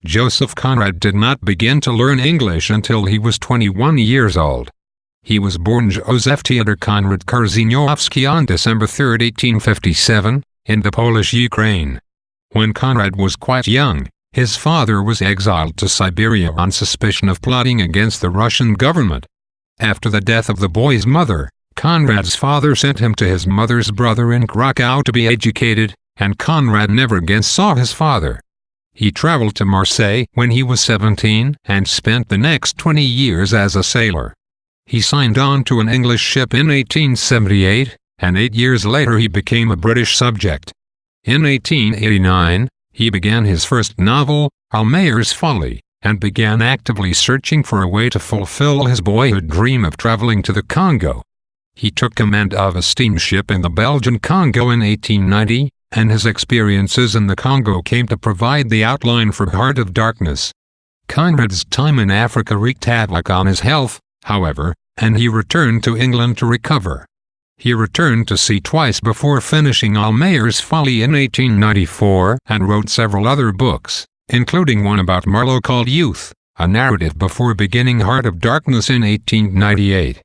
Joseph Conrad did not begin to learn English until he was 21 years old. He was born Józef Theodor Konrad Korzeniowski on December 3, 1857, in the Polish Ukraine. When Conrad was quite young, his father was exiled to Siberia on suspicion of plotting against the Russian government. After the death of the boy's mother, Conrad's father sent him to his mother's brother in Krakow to be educated, and Conrad never again saw his father. He traveled to Marseille when he was 17 and spent the next 20 years as a sailor. He signed on to an English ship in 1878, and 8 years later he became a British subject. In 1889, he began his first novel, Almayer's Folly, and began actively searching for a way to fulfill his boyhood dream of traveling to the Congo. He took command of a steamship in the Belgian Congo in 1890, and his experiences in the Congo came to provide the outline for Heart of Darkness. Conrad's time in Africa wreaked havoc on his health, however, and he returned to England to recover. He returned to sea twice before finishing Almayer's Folly in 1894 and wrote several other books, including one about Marlowe called Youth, a narrative before beginning Heart of Darkness in 1898.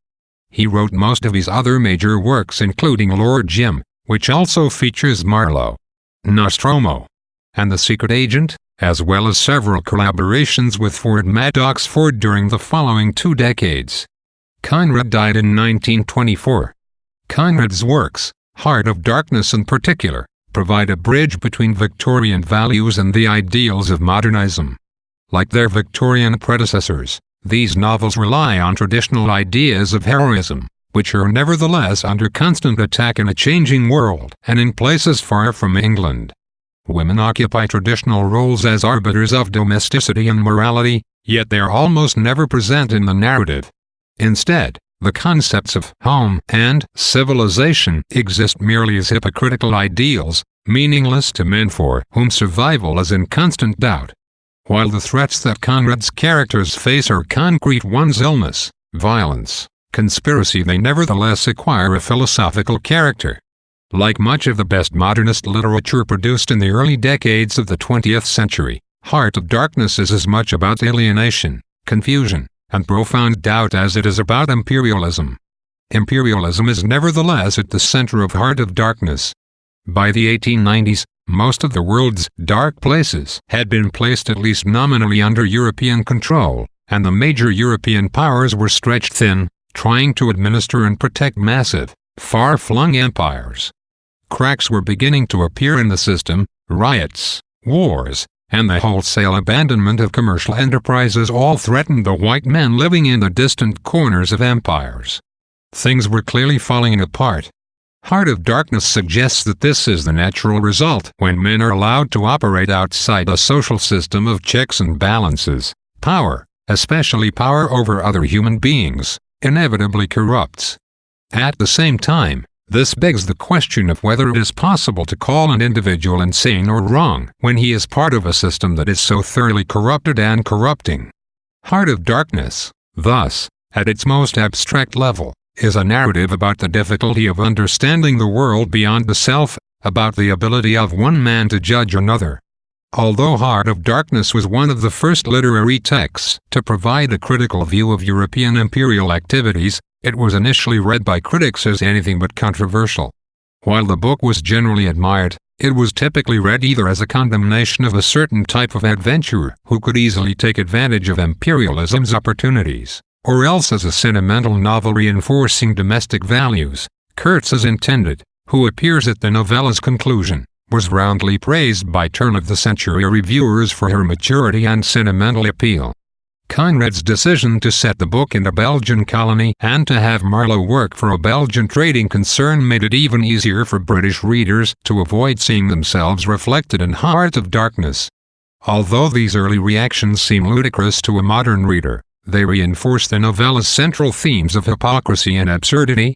He wrote most of his other major works including Lord Jim, which also features Marlowe, Nostromo, and The Secret Agent, as well as several collaborations with Ford Madox Ford during the following 2 decades. Conrad died in 1924. Conrad's works, Heart of Darkness in particular, provide a bridge between Victorian values and the ideals of modernism. Like their Victorian predecessors, these novels rely on traditional ideas of heroism, which are nevertheless under constant attack in a changing world and in places far from England. Women occupy traditional roles as arbiters of domesticity and morality, yet they are almost never present in the narrative. Instead, the concepts of home and civilization exist merely as hypocritical ideals, meaningless to men for whom survival is in constant doubt. While the threats that Conrad's characters face are concrete ones: illness, violence, conspiracy, they nevertheless acquire a philosophical character. Like much of the best modernist literature produced in the early decades of the 20th century, Heart of Darkness is as much about alienation, confusion, and profound doubt as it is about imperialism. Imperialism is nevertheless at the center of Heart of Darkness. By the 1890s, most of the world's dark places had been placed at least nominally under European control, and the major European powers were stretched thin, trying to administer and protect massive, far-flung empires. Cracks were beginning to appear in the system: riots, wars, and the wholesale abandonment of commercial enterprises all threatened the white men living in the distant corners of empires. Things were clearly falling apart. Heart of Darkness suggests that this is the natural result when men are allowed to operate outside a social system of checks and balances. Power, especially power over other human beings, inevitably corrupts. At the same time, this begs the question of whether it is possible to call an individual insane or wrong when he is part of a system that is so thoroughly corrupted and corrupting. Heart of Darkness, thus, at its most abstract level, is a narrative about the difficulty of understanding the world beyond the self, about the ability of one man to judge another. Although Heart of Darkness was one of the first literary texts to provide a critical view of European imperial activities, it was initially read by critics as anything but controversial. While the book was generally admired, it was typically read either as a condemnation of a certain type of adventurer who could easily take advantage of imperialism's opportunities, or else as a sentimental novel reinforcing domestic values. Kurtz, as intended, who appears at the novella's conclusion, was roundly praised by turn-of-the-century reviewers for her maturity and sentimental appeal. Conrad's decision to set the book in a Belgian colony and to have Marlowe work for a Belgian trading concern made it even easier for British readers to avoid seeing themselves reflected in Heart of Darkness. Although these early reactions seem ludicrous to a modern reader, they reinforce the novella's central themes of hypocrisy and absurdity,